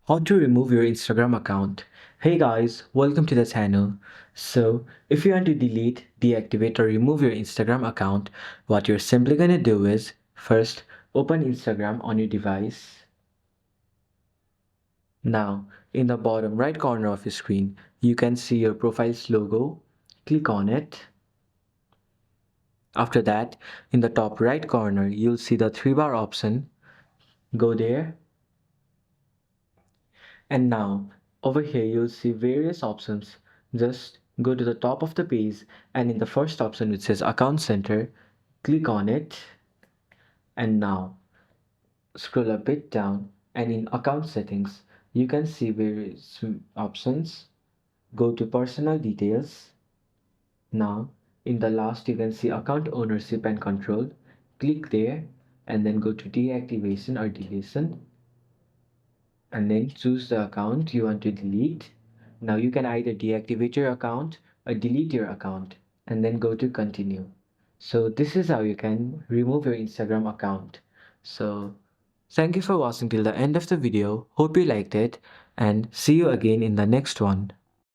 How to remove your Instagram account. Hey guys, welcome to the channel. So, if you want to delete, deactivate or remove your Instagram account, what you're simply gonna do is first open Instagram on your device. Now, in the bottom right corner of your screen, you can see your profile's logo. Click on it. After that, in the top right corner, you'll see the three bar option. Go there. And now, over here you'll see various options. Just go to the top of the page and in the first option which says Account Center, click on it. And now, scroll a bit down and in Account Settings, you can see various options. Go to Personal Details. Now, in the last you can see Account Ownership and Control. Click there and then go to Deactivation or Deletion and then choose the account you want to delete. Now you can either deactivate your account or delete your account and then go to continue. So this is how you can remove your Instagram account. So thank you for watching till the end of the video. Hope you liked it and see you again in the next one.